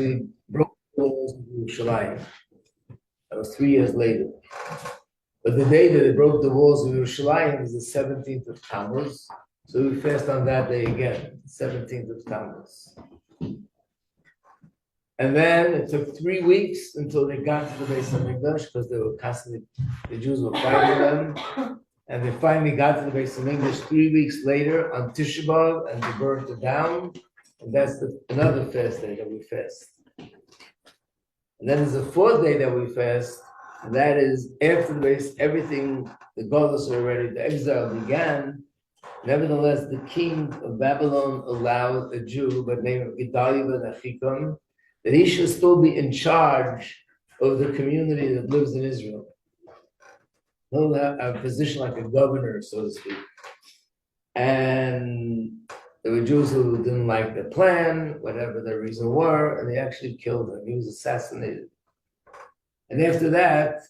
actually broke the walls of Yerushalayim. That was 3 years later. But the day that they broke the walls of Yerushalayim is the 17th of Tammuz. So we fast on that day again, 17th of Tammuz. And then it took 3 weeks until they got to the Beis Hamikdash because they were constantly, the Jews were fighting them. And they finally got to the Beis Hamikdash 3 weeks later on Tisha B'Av, and they burnt it down. And that's another fast day that we fast. And then there's a 4th day that we fast, and that is after the base, everything, the Golus are ready, the exile began. Nevertheless, the king of Babylon allowed a Jew by the name of Gedaliah ben Achikam that he should still be in charge of the community that lives in Israel. He'll have a position like a governor, so to speak. And there were Jews who didn't like the plan, whatever the reason were, and they actually killed him. He was assassinated. And after that,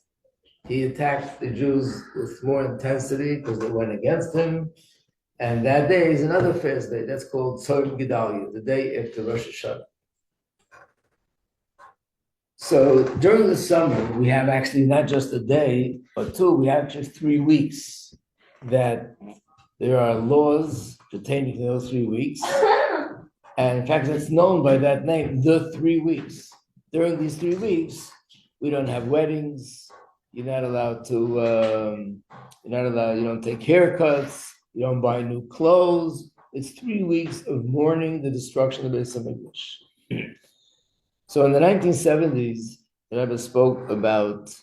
he attacked the Jews with more intensity because they went against him. And that day is another fast day. That's called Tzom Gedalia, the day after Rosh Hashanah. So during the summer, we have actually not just a day or two, we have just 3 weeks that there are laws pertaining to those 3 weeks. And in fact, it's known by that name, the 3 weeks. During these 3 weeks, we don't have weddings. You're not allowed to, you don't take haircuts. You don't buy new clothes. It's 3 weeks of mourning the destruction of Beis Hamikdash. So in the 1970s, the Rebbe spoke about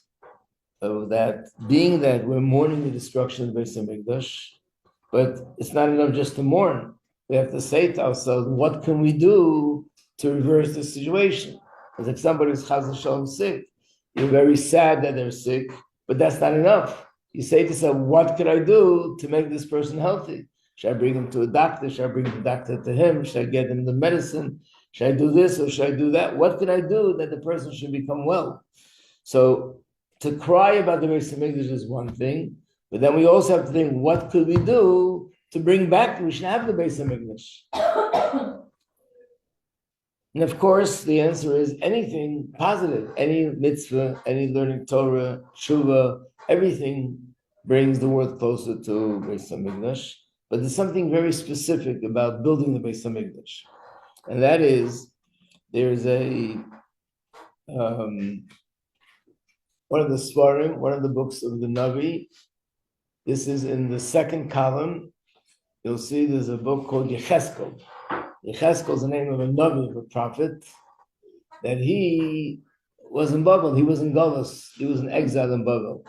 that, being that we're mourning the destruction of Beis Hamikdash, but it's not enough just to mourn. We have to say to ourselves, what can we do to reverse the situation? Because if somebody's chas v'shalom sick, you're very sad that they're sick, but that's not enough. You say to yourself, what could I do to make this person healthy? Should I bring him to a doctor? Should I bring the doctor to him? Should I get him the medicine? Should I do this or should I do that? What can I do that the person should become well? So to cry about the Beis Hamikdash is one thing, but then we also have to think, what could we do to bring back, we should have the Beis Hamikdash. And of course, the answer is anything positive, any mitzvah, any learning Torah, tshuva, everything brings the world closer to Beis Hamikdash. But there's something very specific about building the Beis Hamikdash. And that is, there's one of the Svarim, one of the books of the Navi. This is in the second column. You'll see there's a book called Yecheskel. Yecheskel is the name of a Navi, of a prophet, that he was in Babel. He was in Golus. He was in exile in Babel.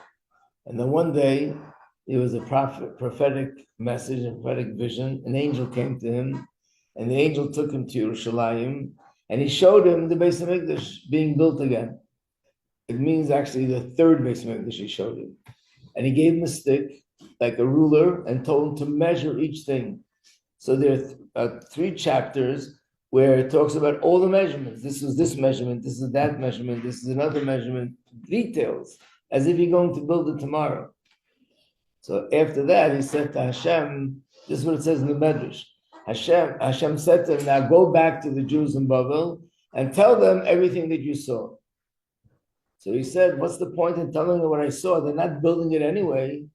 And then one day, there was a prophetic message, a prophetic vision. An angel came to him, and the angel took him to Yerushalayim, and he showed him the Beis Hamikdash being built again. It means actually the 3rd Beis Hamikdash he showed him. And he gave him a stick, like a ruler, and told him to measure each thing. So there are 3 chapters where it talks about all the measurements. This is this measurement, this is that measurement, this is another measurement, details, as if you're going to build it tomorrow. So after that, he said to Hashem, this is what it says in the Medrash. Hashem said to him, now go back to the Jews in Babel and tell them everything that you saw. So he said, what's the point in telling them what I saw? They're not building it anyway.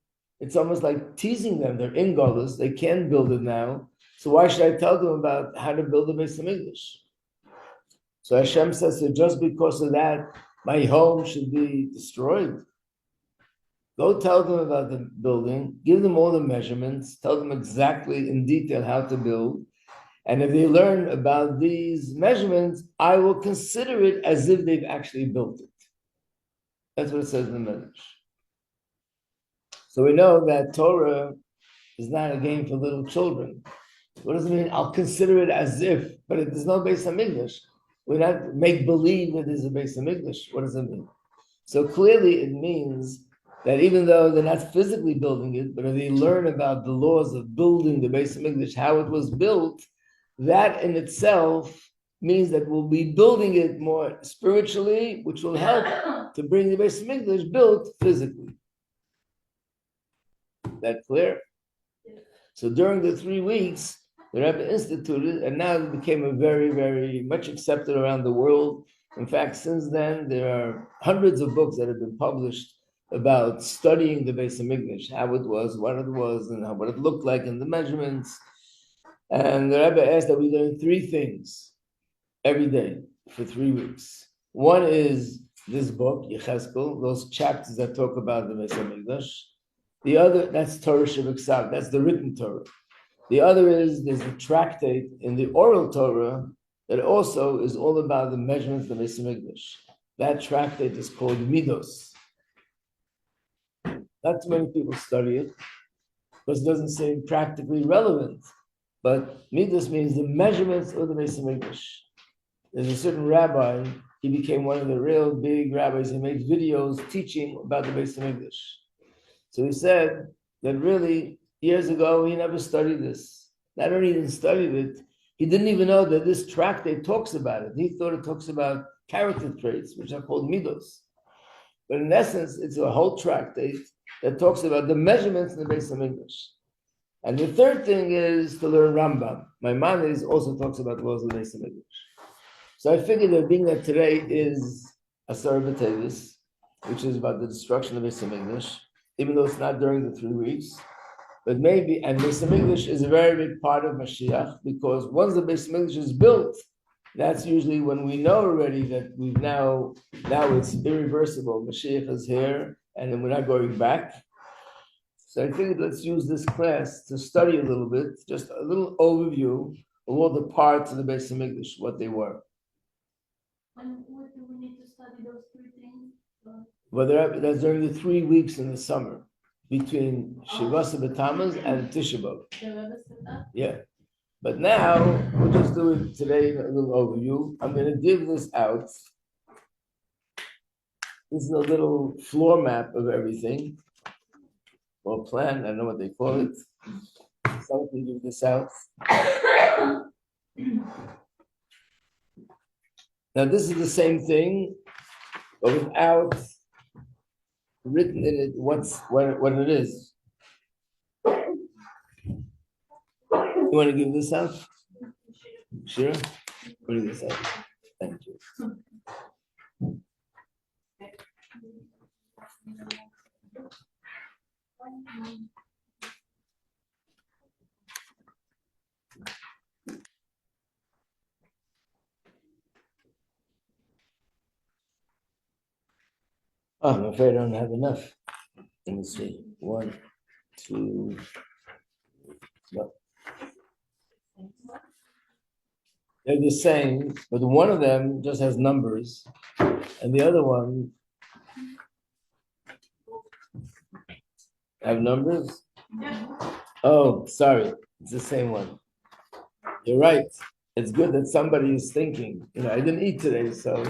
It's almost like teasing them. They're in Golus. They can't build it now. So why should I tell them about how to build the Beis Hamikdash? So Hashem says, so just because of that, my home should be destroyed. Go tell them about the building, give them all the measurements, tell them exactly in detail how to build. And if they learn about these measurements, I will consider it as if they've actually built it. That's what it says in the Medrash. So we know that Torah is not a game for little children. What does it mean? I'll consider it as if, but there's no Beis Hamikdash. We not make believe that there's a Beis Hamikdash. What does it mean? So clearly it means that even though they're not physically building it, but if they learn about the laws of building the Beis Hamikdash, how it was built, that in itself means that we'll be building it more spiritually, which will help to bring the Beis Hamikdash built physically. That clear? So during the 3 weeks, The Rebbe instituted, and now it became a very, very much accepted around the world. In fact, since then, there are hundreds of books that have been published about studying the Beis Hamikdash, how it was, and what it looked like, and the measurements. And the Rebbe asked that we learn three things every day for 3 weeks. One is this book, Yecheskel, those chapters that talk about the Beis Hamikdash. The other, that's Torah Shebeksav, that's the written Torah. The other is, there's a tractate in the oral Torah that also is all about the measurements of the Beis Hamikdash. That tractate is called Midos. Not too many people study it, because it doesn't seem practically relevant. But Midos means the measurements of the Beis Hamikdash. There's a certain rabbi, he became one of the real big rabbis. He made videos teaching about the Beis Hamikdash. So he said that really, years ago, he never studied this. Not only didn't study it, he didn't even know that this tractate talks about it. He thought it talks about character traits, which are called midos. But in essence, it's a whole tractate that talks about the measurements in the Beis Hamikdash. And the third thing is to learn Rambam. Maimonides also talks about the laws of the Beis Hamikdash. So I figured that being that today is Asar Teves, which is about the destruction of the Beis Hamikdash, even though it's not during the 3 weeks, but maybe, and Beis Hamikdash is a very big part of Mashiach, because once the Beis Hamikdash is built, that's usually when we know already that we've now it's irreversible. Mashiach is here, and then we're not going back. So I figured let's use this class to study a little bit, just a little overview of all the parts of the Beis Hamikdash, what they were. And what do we need to study those three things? Well, that's during the 3 weeks in the summer, between Shivasa B'Tammuz and Tisha B'Av. Yeah. But now, we'll just do it today, a little overview. I'm going to give this out. This is a little floor map of everything, or plan, I don't know what they call it. Someone can give this out. Now, this is the same thing, but without written in it what it is. You want to give this out? Sure? What do this out? Thank you. Oh, I'm afraid I don't have enough. Let me see. 1, 2. No. They're the same, but one of them just has numbers, and the other one have numbers? Oh, sorry. It's the same one. You're right. It's good that somebody is thinking. I didn't eat today, so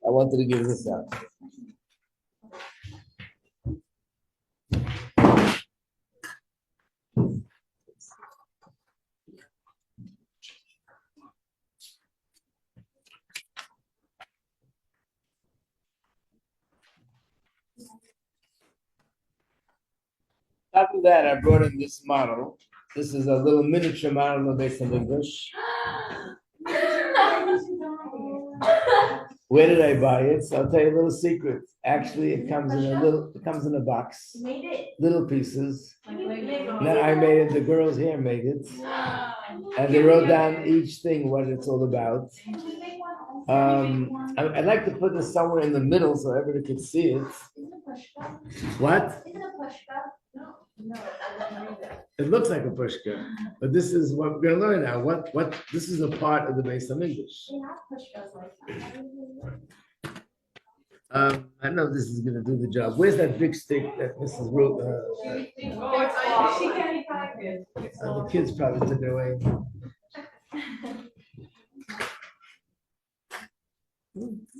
I wanted to give this out. After that, I brought in this model. This is a little miniature model of Beis Hamikdash. Where did I buy it? So I'll tell you a little secret. Actually, it comes in a box. Little pieces. Now I made it, the girls here made it. And they wrote down each thing, what it's all about. I'd like to put this somewhere in the middle so everybody could see it. What? It looks like a pushka, but this is what we're going to learn now. What? This is a part of the Beis Hamikdash. I don't know if this is going to do the job. Where's that big stick that Mrs. wrote? She can't pack it. The kids probably took it away.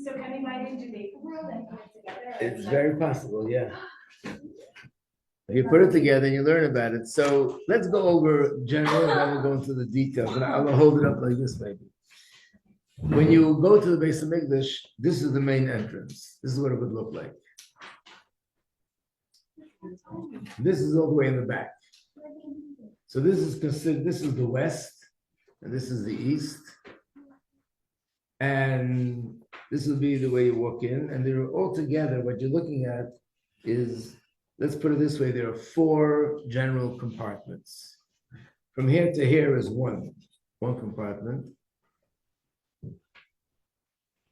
So can we buy it into paper world and put it together? It's very possible, yeah. You put it together and you learn about it. So let's go over general and then we'll go into the details. And I'm going to hold it up like this maybe. When you go to the Beis Hamikdash, this is the main entrance. This is what it would look like. This is all the way in the back. So this is considered, this is the west, and this is the east. And this will be the way you walk in. And they're all together, what you're looking at is, let's put it this way, there are 4 general compartments. From here to here is one compartment.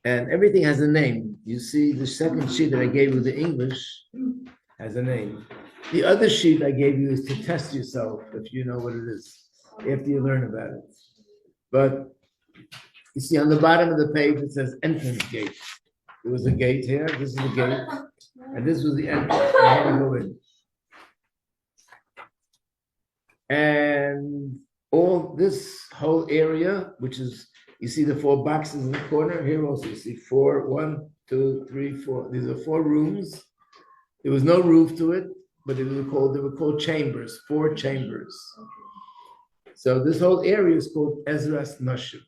And everything has a name. You see the second sheet that I gave you, the English, has a name. The other sheet I gave you is to test yourself if you know what it is, after you learn about it. But you see on the bottom of the page, it says entrance gate. There was a gate here, this is the gate, and this was the entrance. You had to go in. And all this whole area, which is, you see the 4 boxes in the corner, here also you see 4, 1, 2, 3, 4. These are 4 rooms. There was no roof to it, but they were called chambers, 4 chambers. So this whole area is called Ezras Nashim,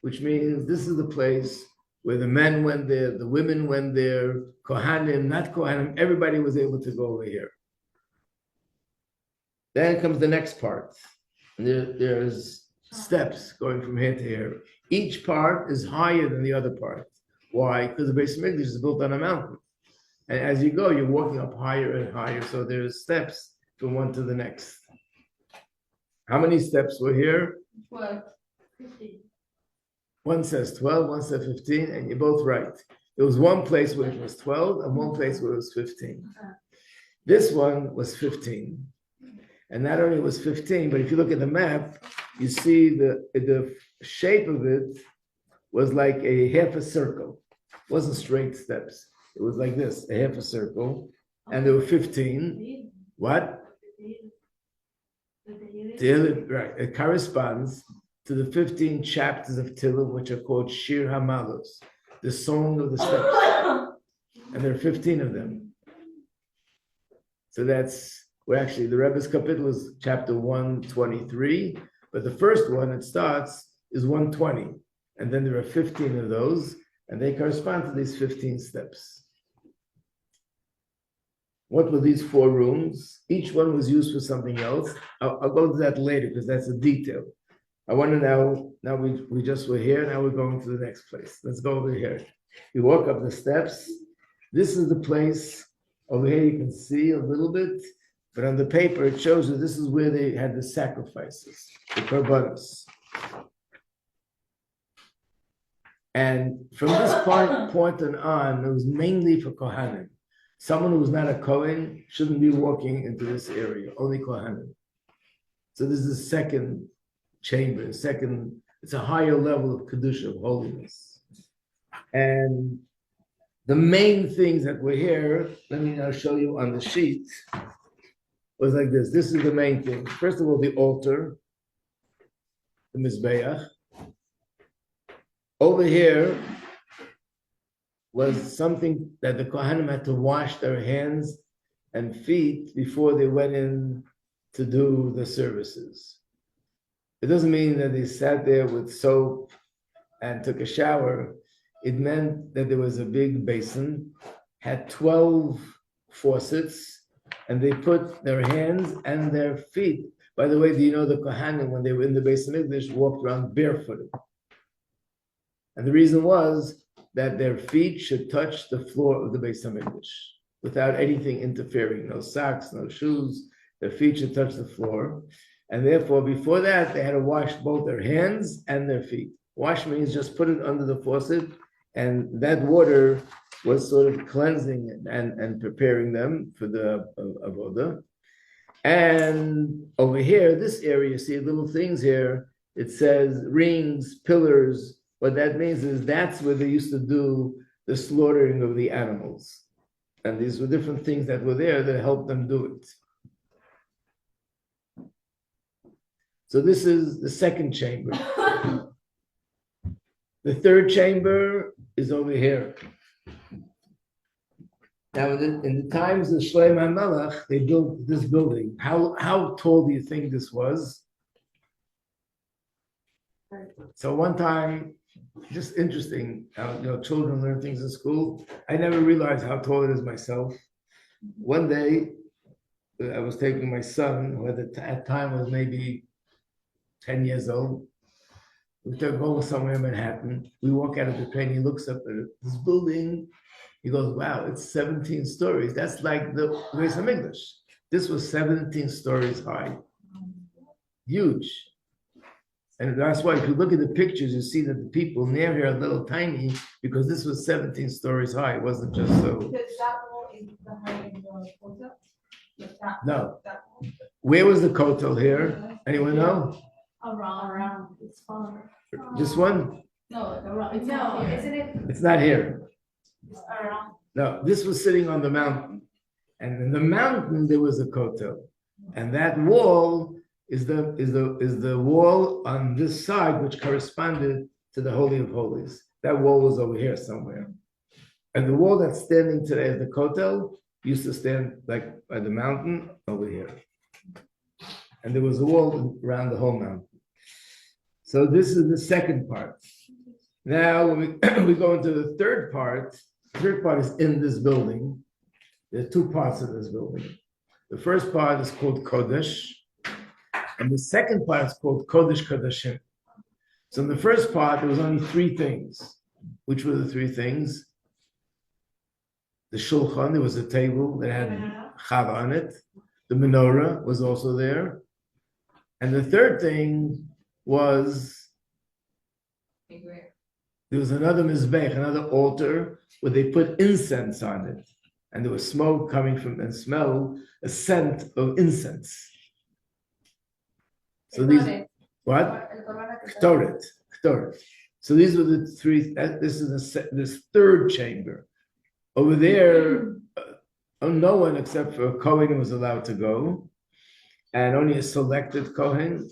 which means this is the place where the men went there, the women went there, Kohanim, not Kohanim, everybody was able to go over here. Then comes the next part. There's steps going from here to here. Each part is higher than the other part. Why? Because the Beis Hamikdash is built on a mountain. And as you go, you're walking up higher and higher. So there's steps from one to the next. How many steps were here? 12, 15. One says 12, one says 15, and you're both right. There was one place where it was 12 and one place where it was 15. This one was 15. And not only was 15, but if you look at the map, you see the shape of it was like a half a circle. It wasn't straight steps. It was like this, a half a circle. And there were 15. What? Right. It corresponds to the 15 chapters of Tehillim, which are called Shir Hamalos, the song of the steps. And there are 15 of them. So that's, well, actually, the Rebbe's Kapitel is chapter 123, but the first one, it starts, is 120. And then there are 15 of those, and they correspond to these 15 steps. What were these 4 rooms? Each one was used for something else. I'll go to that later because that's a detail. I want to now we just were here, now we're going to the next place. Let's go over here. You walk up the steps. This is the place. Over here you can see a little bit, but on the paper it shows you this is where they had the sacrifices, the korbanos. And from this point on, it was mainly for Kohanim. Someone who was not a Kohen shouldn't be walking into this area, only Kohanim. So this is the second chamber, it's a higher level of Kedusha, of holiness. And the main things that were here, let me now show you on the sheet, was like this. This is the main thing. First of all, the altar, the Mizbeach. Over here was something that the Kohanim had to wash their hands and feet before they went in to do the services. It doesn't mean that they sat there with soap and took a shower. It meant that there was a big basin, had 12 faucets, and they put their hands and their feet. By the way, do you know the Kohanim, when they were in the Beis Hamikdash, walked around barefooted? And the reason was that their feet should touch the floor of the Beis Hamikdash without anything interfering, no socks, no shoes. Their feet should touch the floor. And therefore, before that, they had to wash both their hands and their feet. Wash means just put it under the faucet, and that water was sort of cleansing and preparing them for the avodah. And over here, this area, you see little things here. It says rings, pillars. What that means is that's where they used to do the slaughtering of the animals. And these were different things that were there that helped them do it. So this is the second chamber. The third chamber is over here. Now, in the times of Shlomo HaMelech, they built this building. How tall do you think this was? So one time, just interesting, children learn things in school. I never realized how tall it is myself. One day, I was taking my son, who at the time was maybe 10 years old. We took over somewhere in Manhattan. We walk out of the train. He looks up at this building. He goes, "Wow, it's 17 stories. That's like the Beis Hamikdash." This was 17 stories high, huge. And that's why if you look at the pictures, you see that the people near here are little tiny because this was 17 stories high. It wasn't just so. Because that wall is the height of the hotel? Like that, No. that wall? Where was the kotel here? Anyone know? Around, it's far. This one? No, around, it's No, not here. isn't it It's not here. around? No, this was sitting on the mountain. And in the mountain, there was a kotel. And that wall is the wall on this side, which corresponded to the Holy of Holies. That wall was over here somewhere. And the wall that's standing today at the kotel used to stand like by the mountain over here. And there was a wall around the whole mountain. So this is the second part. Now, when we go into the third part is in this building. There are two parts of this building. The first part is called Kodesh, and the second part is called Kodesh Kodeshim. So in the first part, there was only three things. Which were the three things? The Shulchan, there was a table that had Chava on it. The menorah was also there. And the third thing was there was another mizbech, another altar, where they put incense on it. And there was smoke coming from and smell, a scent of incense. So these, what? Ktoret. So these were the three, this is this third chamber. Over there, no one except for a Kohen was allowed to go, and only a selected Kohen.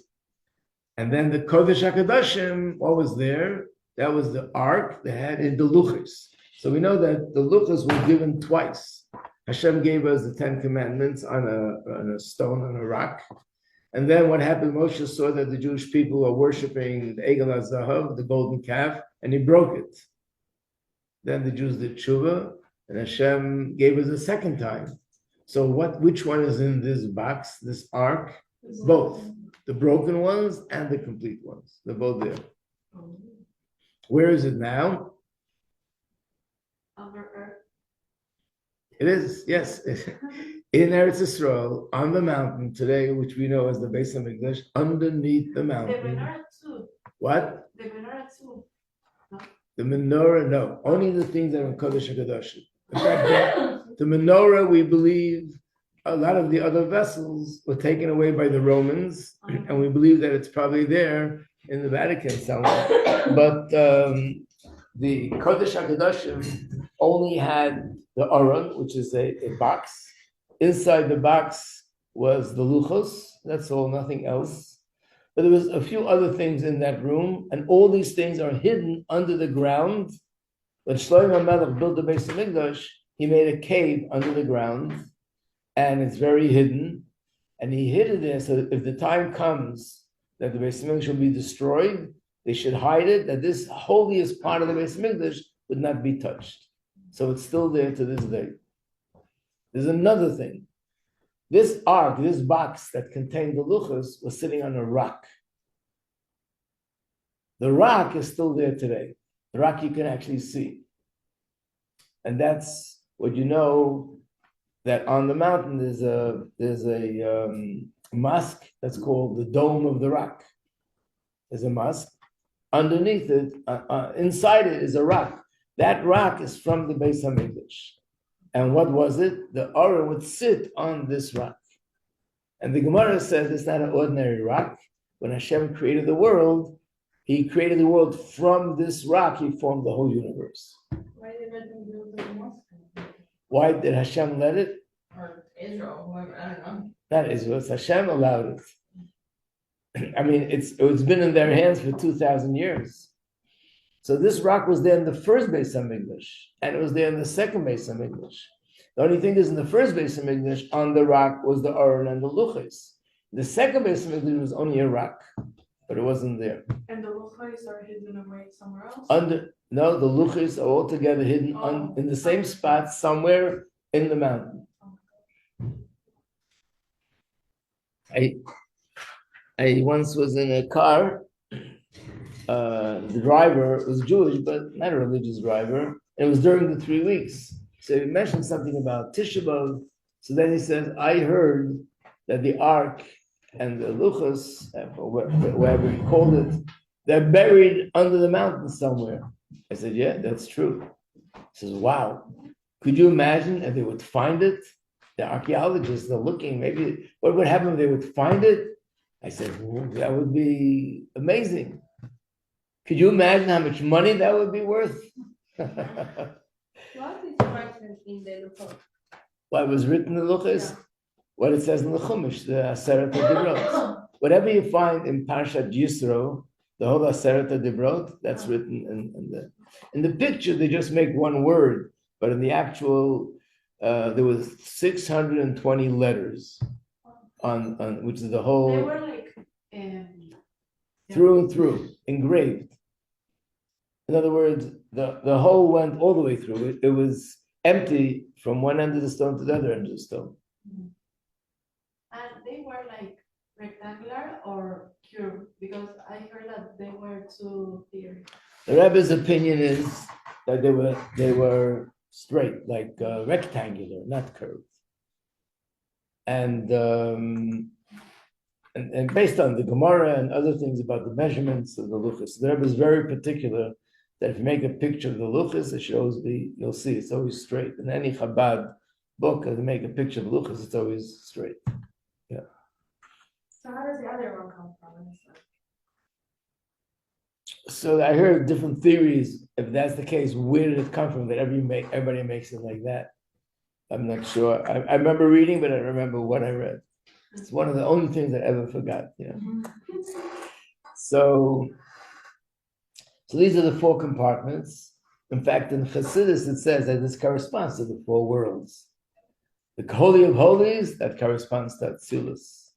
And then the Kodesh HaKadoshim, what was there? That was the ark they had in the Luchos. So we know that the Luchos were given twice. Hashem gave us the 10 Commandments on a stone, on a rock. And then what happened, Moshe saw that the Jewish people were worshiping the Egel HaZahav, the golden calf, and he broke it. Then the Jews did tshuva, and Hashem gave us a second time. So which one is in this box, this ark? Both. The broken ones and the complete ones. They're both there. Where is it now? Under earth. It is, yes. In Eretz Yisrael, on the mountain today, which we know as the Beis Hamikdash, underneath the The mountain. menorah too. What? The menorah too. The menorah, no. Only the things that are in Kodesh HaKadoshim. In fact, the menorah, we believe, a lot of the other vessels were taken away by the Romans, and we believe that it's probably there in the Vatican somewhere. But the Kodesh HaKadoshim only had the Aron, which is a box. Inside the box was the Luchos. That's all, nothing else. But there was a few other things in that room, and all these things are hidden under the ground. When Shlomo HaMelech built the Beis Hamikdash, he made a cave under the ground, and it's very hidden. And he hid it there so that if the time comes that the Beis Hamikdash will be destroyed, they should hide it, that this holiest part of the Beis Hamikdash would not be touched. So it's still there to this day. There's another thing. This ark, this box that contained the luchos was sitting on a rock. The rock is still there today. The rock you can actually see. And that's what you know, that on the mountain there's a mosque that's called the Dome of the Rock. There's a mosque. Underneath it, inside it is a rock. That rock is from the Beis Hamikdash. And what was it? The Aron would sit on this rock. And the Gemara says it's not an ordinary rock. When Hashem created the world, he created the world from this rock. He formed the whole universe. Why did they build the mosque? Why did Hashem let it? Or Israel, whoever, I don't know. Not Israel. It's Hashem allowed it. I mean, it's been in their hands for 2,000 years. So this rock was there in the first Beis Hamikdash, and it was there in the second Beis Hamikdash. The only thing is, in the first Beis Hamikdash, on the rock was the Aron and the Luchos. The second Beis Hamikdash was only a rock, but it wasn't there. And the luchos are hidden away somewhere else? No, the Luchos are all together hidden in the same spot somewhere in the mountain. I once was in a car. The driver was Jewish, but not a religious driver. And it was during the 3 weeks. So he mentioned something about Tisha B'Av. So then he says, I heard that the Ark and the Luchas, or whatever he called it, they're buried under the mountain somewhere. I said, yeah, that's true. He says, wow. Could you imagine if they would find it? The archaeologists are looking, maybe what would happen if they would find it? I said, well, that would be amazing. Could you imagine how much money that would be worth? What is written in the Luchot? What was written in the Luchos? Yeah. What it says in the Chumash, the Aseret HaDibrot. Whatever you find in Parshat Yisro, the whole Aseret HaDibrot, that's written in the picture. They just make one word, but in the actual, there was 620 letters on which is the They whole were like through and through engraved. In other words, the hole went all the way through. It was empty from one end of the stone to the other end of the stone. and they were like rectangular or curved, because I heard that they were two theories. The Rebbe's opinion is that they were straight, like rectangular, not curved. And based on the Gemara and other things about the measurements of the luchas, the Rebbe is very particular that if you make a picture of the luchas, it shows you'll see it's always straight. In any Chabad book, if you make a picture of luchas, it's always straight. Yeah. So how does the other one come from? So I heard different theories. If that's the case, where did it come from that everybody makes it like that? I'm not sure. I remember reading, but I don't remember what I read. It's one of the only things I ever forgot. Yeah. So these are the 4 compartments. In fact, in Chassidus, it says that this corresponds to the 4 worlds. The Holy of Holies, that corresponds to Atzilus.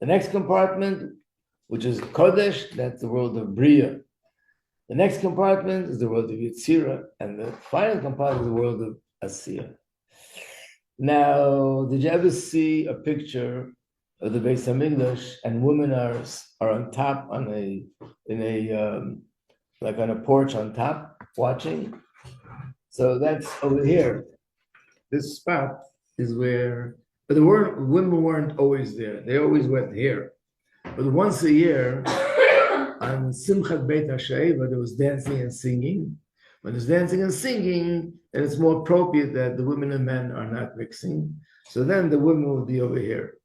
The next compartment, which is Kodesh, that's the world of Bria. The next compartment is the world of Yetzirah, and the final compartment is the world of Asiyah. Now, did you ever see a picture of the Beis Hamikdash and women are on top like on a porch on top watching? So that's over here. This spot is where, but women weren't always there. They always went here. But once a year, on Simchat Beit HaSheva, there was dancing and singing. When there's dancing and singing, then it's more appropriate that the women and men are not mixing. So then the women will be over here.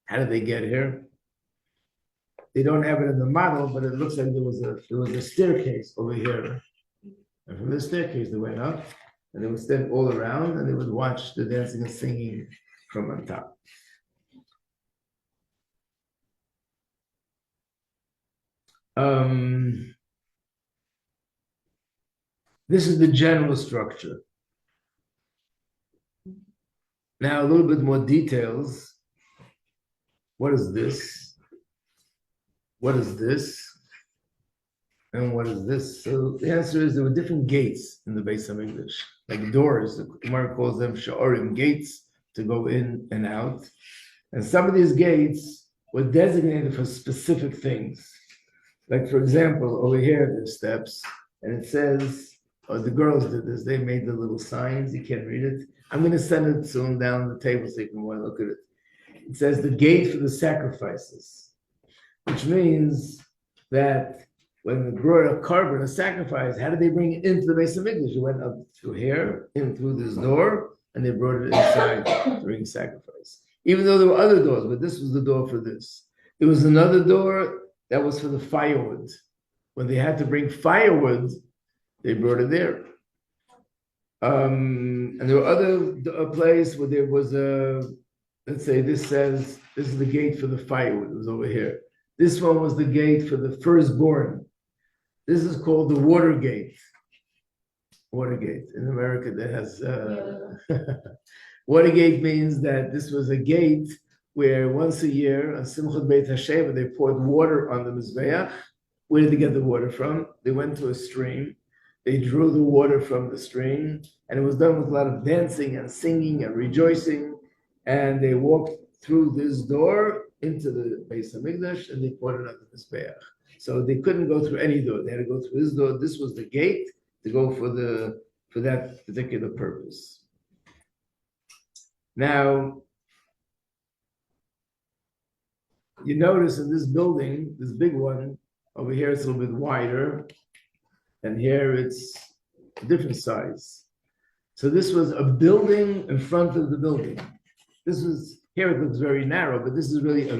How did they get here? They don't have it in the model, but it looks like there was a staircase over here. And from the staircase, they went up, and they would stand all around, and they would watch the dancing and singing from on top. This is the general structure. Now, a little bit more details. What is this? What is this? And what is this? So the answer is there were different gates in the Beis Hamikdash, like doors. The Gemara calls them sha'orim, gates to go in and out. And some of these gates were designated for specific things. Like, for example, over here, there's steps, and it says, the girls did this, they made the little signs, you can't read it. I'm going to send it soon down the table so you can want to look at it. It says the gate for the sacrifices, which means that when they brought a carbon, a sacrifice, how did they bring it into the Beis Hamikdash? It went up through here, in through this door, and they brought it inside during sacrifice. Even though there were other doors, but this was the door for this. There was another door that was for the firewood. When they had to bring firewood, they brought it there. And there were a place where there was let's say this says, this is the gate for the firewood, it was over here. This one was the gate for the firstborn. This is called the Watergate. Watergate. In America, that has... Watergate means that this was a gate where once a year, on Simchat Beit HaSheva, they poured water on the Mizbeach. Where did they get the water from? They went to a stream. They drew the water from the stream, and it was done with a lot of dancing and singing and rejoicing. And they walked through this door, into the Beis Hamikdash, and they poured it on the Mizbeach. So they couldn't go through any door. They had to go through this door. This was the gate to go for that particular purpose. Now, you notice in this building, this big one, over here it's a little bit wider, and here it's a different size. So this was a building in front of the building. This was, here it looks very narrow, but this is really a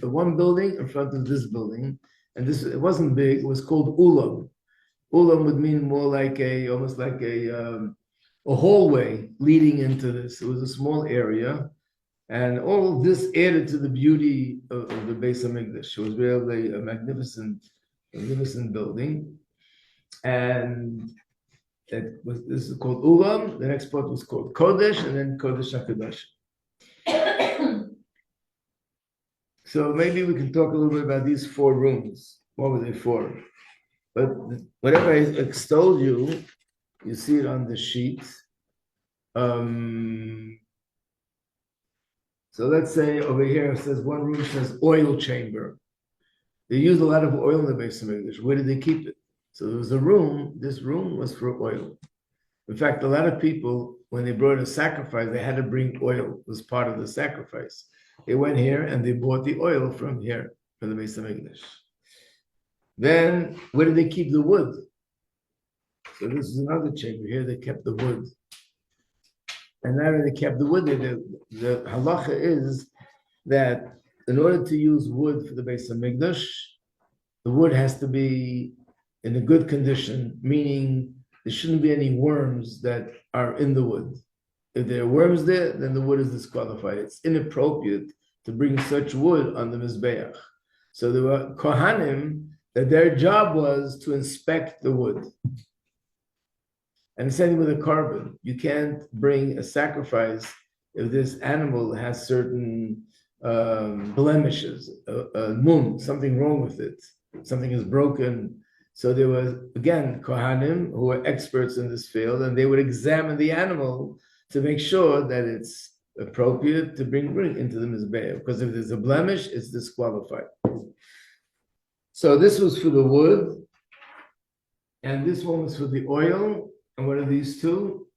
one building in front of this building. And this, it wasn't big, it was called Ulam. Ulam would mean more like almost like a hallway leading into this. It was a small area. And all this added to the beauty of the Beis Hamikdash. It was really a magnificent building. And this is called Ulam. The next part was called Kodesh, and then Kodesh HaKadosh. So maybe we can talk a little bit about these 4 rooms. What were they for? But whatever I extolled you, you see it on the sheet. So let's say over here it says one room says oil chamber. They used a lot of oil in the Beis Hamikdash. Where did they keep it? So there was a room. This room was for oil. In fact, a lot of people, when they brought a sacrifice, they had to bring oil. It was part of the sacrifice. They went here and they bought the oil from here, from the Beis Hamikdash. Then, where did they keep the wood? So this is another chamber. Here they kept the wood. And now they kept the wood. The halacha is that in order to use wood for the Beis Hamikdash, the wood has to be in a good condition, meaning there shouldn't be any worms that are in the wood. If there are worms there, then the wood is disqualified. It's inappropriate to bring such wood on the Mizbeach. So there were Kohanim that their job was to inspect the wood. And same with a carbon. You can't bring a sacrifice if this animal has certain blemishes, something wrong with it, something is broken. So there was, again, Kohanim who were experts in this field, and they would examine the animal to make sure that it's appropriate to bring into the Mizbeach, because if there's a blemish, it's disqualified. So this was for the wood, and this one was for the oil. And what are these 2?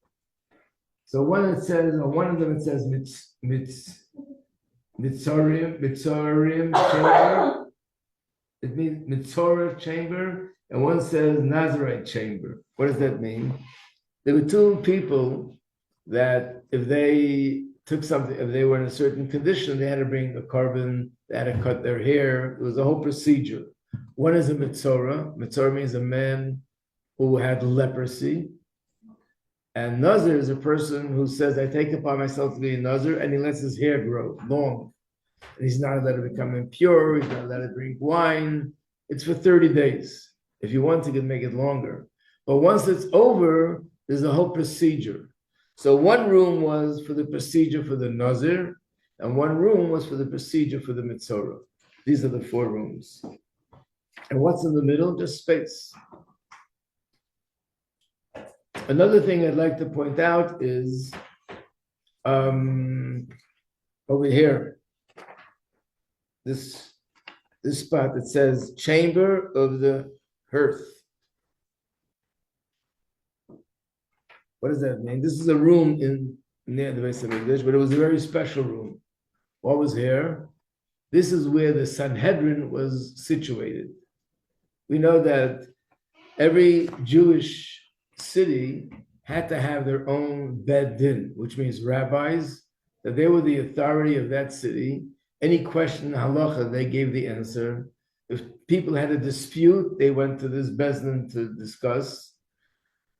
So one of them it says Mitzorim chamber. It means Mitzorah chamber, and one says Nazarite chamber. What does that mean? There were 2 people that if they took something, if they were in a certain condition, they had to bring a carbon, they had to cut their hair. It was a whole procedure. One is a Mitzorah. Mitzorah means a man who had leprosy. And Nazir is a person who says, I take upon myself to be a Nazir, and he lets his hair grow long. And he's not allowed to become impure, he's not allowed to drink wine. It's for 30 days. If you want to, you can make it longer. But once it's over, there's a whole procedure. So one room was for the procedure for the Nazir, and one room was for the procedure for the Mitzorah. These are the 4 rooms. And what's in the middle? Just space. Another thing I'd like to point out is over here, this spot that says Chamber of the Hearth. What does that mean? This is a room near the Beis Hamikdash, but it was a very special room. What was here? This is where the Sanhedrin was situated. We know that every Jewish city had to have their own Beit Din, which means rabbis, that they were the authority of that city. Any question in halacha, they gave the answer. If people had a dispute, they went to this Beis Din to discuss.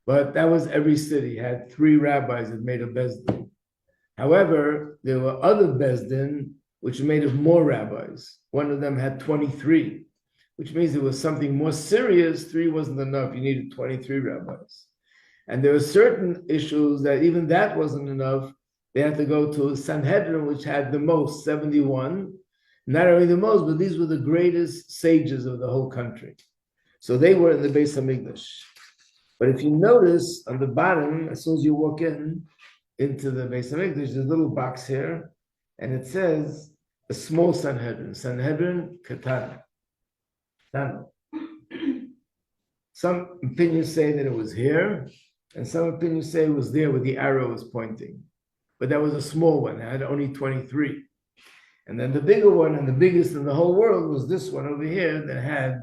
But that was every city, had 3 rabbis that made a Beis Din. However, there were other Beis Din which made of more rabbis. One of them had 23, which means it was something more serious. 3 wasn't enough, you needed 23 rabbis. And there were certain issues that even that wasn't enough. They had to go to Sanhedrin, which had the most, 71. Not only the most, but these were the greatest sages of the whole country. So they were in the Beis Hamikdash. But if you notice on the bottom, as soon as you walk into the Beis Hamikdash, there's a little box here, and it says a small Sanhedrin, Sanhedrin Katan. Some opinions say that it was here, and some opinions say it was there where the arrow was pointing. But that was a small one, it had only 23. And then the bigger one and the biggest in the whole world was this one over here that had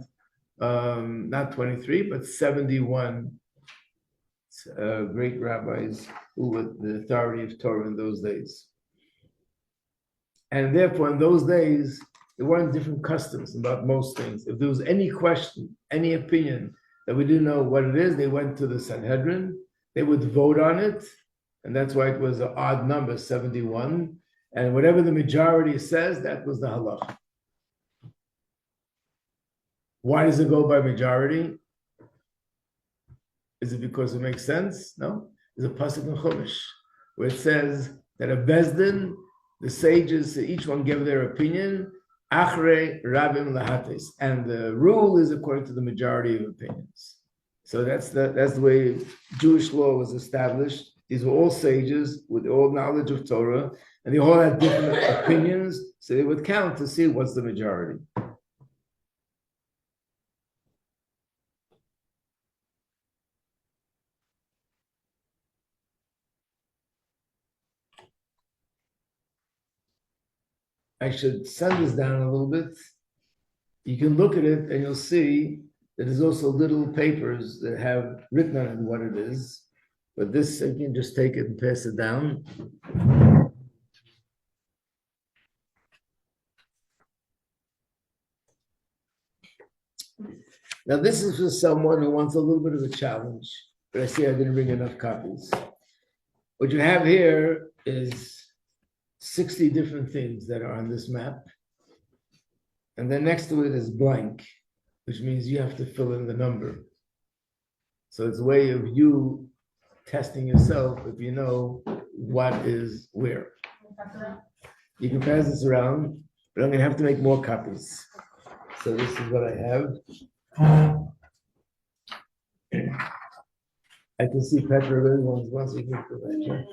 not 23, but 71 great rabbis who were the authority of Torah in those days. And therefore, in those days, there weren't different customs about most things. If there was any question, any opinion that we didn't know what it is, they went to the Sanhedrin, they would vote on it, and that's why it was an odd number, 71. And whatever the majority says, that was the halacha. Why does it go by majority? Is it because it makes sense? No. There's a pasuk in Chumash where it says that a bezdin, the sages, each one gave their opinion, achrei rabim lahates, and the rule is according to the majority of opinions. So that's the way Jewish law was established. These were all sages with all knowledge of Torah, and they all had different opinions, so they would count to see what's the majority. I should send this down a little bit. You can look at it and you'll see that there's also little papers that have written on it what it is. But this, you can just take it and pass it down. Now this is for someone who wants a little bit of a challenge, but I see I didn't bring enough copies. What you have here is 60 different things that are on this map. And then next to it is blank, which means you have to fill in the number. So it's a way of you testing yourself if you know what is where. You can pass this around, but I'm going to have to make more copies. So this is what I have. I can see Petra really wants to give Petra.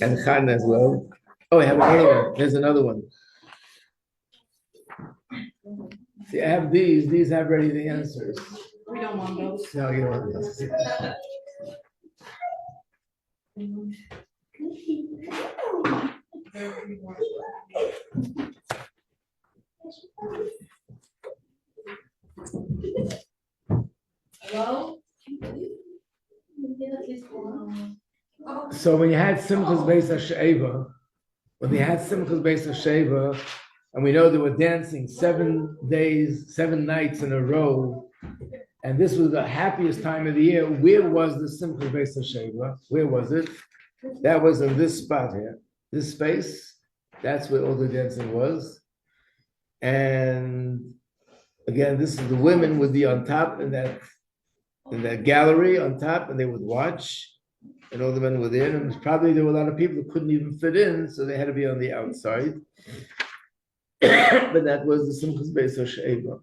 And Khan as well. Oh, I have another one. There's another one. See, I have these. These have already the answers. We don't want those. No, you don't want those. Hello? So when you had Simchas Beis HaSheva, when they had Simchas Beis HaSheva, and we know they were dancing 7 days, 7 nights in a row, and this was the happiest time of the year. Where was the Simchas Beis HaSheva? Where was it? That was in this spot here, this space. That's where all the dancing was. And again, this is the women would be on top in that gallery on top, and they would watch. And all the men were there, and probably there were a lot of people who couldn't even fit in, so they had to be on the outside. But that was the Simchas Beis HaSheva.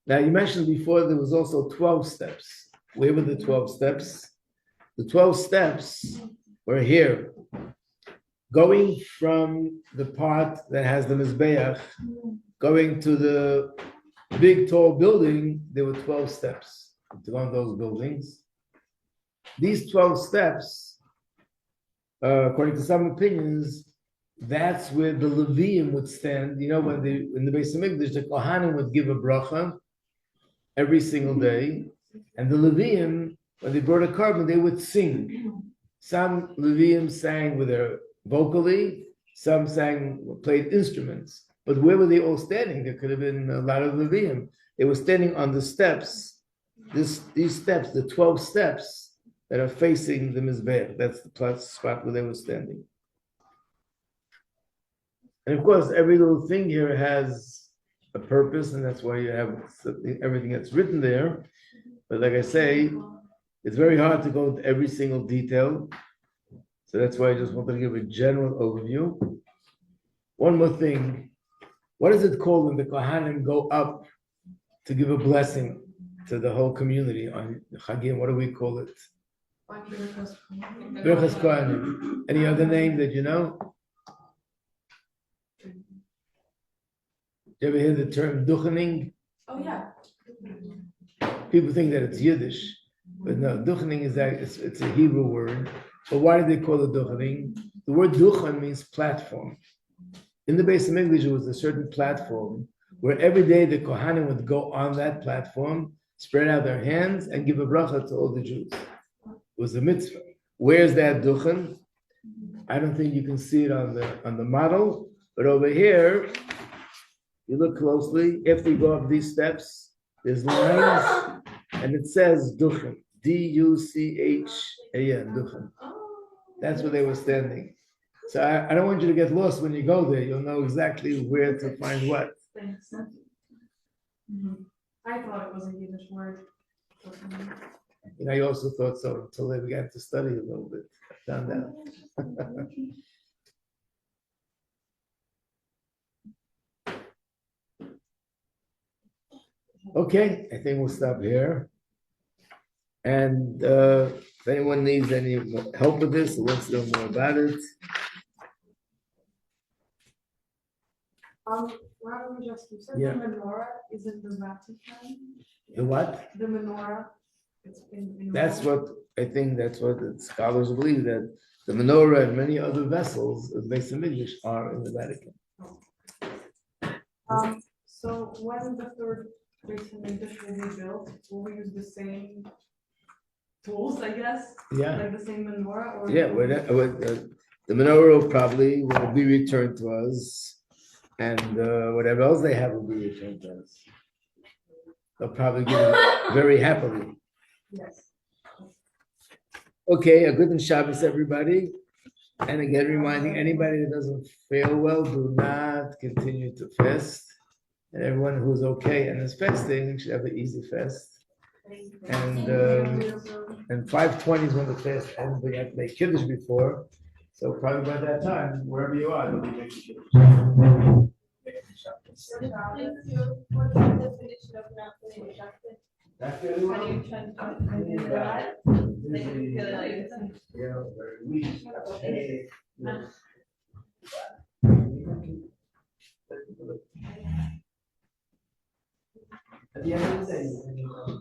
Now, you mentioned before there was also 12 steps. Where were the 12 steps? The 12 steps were here. Going from the part that has the Mizbeach, going to the big tall building, there were 12 steps to one of those buildings. These 12 steps, according to some opinions, that's where the Levium would stand. You know, when in the Beis Hamikdash, the Kohanim would give a bracha every single day, and the Levium, when they brought a carbon, they would sing. Some Levium sang with their vocally, some played instruments. But where were they all standing? There could have been a lot of Levium. They were standing on the steps. These steps, the 12 steps that are facing the Mizbeach. That's the spot where they were standing. And of course, every little thing here has a purpose, and that's why you have everything that's written there. But like I say, it's very hard to go into every single detail. So that's why I just wanted to give a general overview. One more thing. What is it called when the Kohanim go up to give a blessing to the whole community on Chagim? What do we call it? Birchas Kohanim. Any other name that you know? You ever hear the term duchening? Oh, yeah. People think that it's Yiddish, but no, duchening is that it's a Hebrew word. But why do they call it duchening? The word duchen means platform. In the Beis Hamikdash, there was a certain platform where every day the Kohanim would go on that platform, spread out their hands, and give a bracha to all the Jews. It was a mitzvah. Where's that duchen? I don't think you can see it on the model, but over here, you look closely. After you go up these steps, there's lines, and it says duchen, D-U-C-H-A-N, duchen. That's where they were standing. So I don't want you to get lost when you go there. You'll know exactly where to find what. Thanks. I thought it was a Yiddish word. And I also thought so until I began to study a little bit. I found out. Okay, I think we'll stop here. And if anyone needs any help with this or wants to know more about it, Rabbi Majeski, you said Yeah. the menorah is in the Vatican? the what? The menorah, it's in That's Rome? what I think. That's what the scholars believe, that the menorah and many other vessels of Beis Hamikdash are in the Vatican. So when the third Beis Hamikdash will be built, will we use the same tools, I guess? Yeah, Like the same menorah or? yeah. The menorah probably will be returned to us, and whatever else they have will be returned to us. They'll probably give it very happily. Yes. Okay, a good Shabbos, everybody. And again, reminding anybody that doesn't feel well, do not continue to fast. And everyone who's okay and is fasting should have an easy fast. And 5:20 is when the fast ends. We have to make kiddush before, so probably by that time, wherever you are, you'll be making kiddush. Thank you. What's the definition of not feeling exhausted? Not feeling well? How do you translate that? Like, you feel like- Yeah, very weak. Headache, yeah. At the end of the day,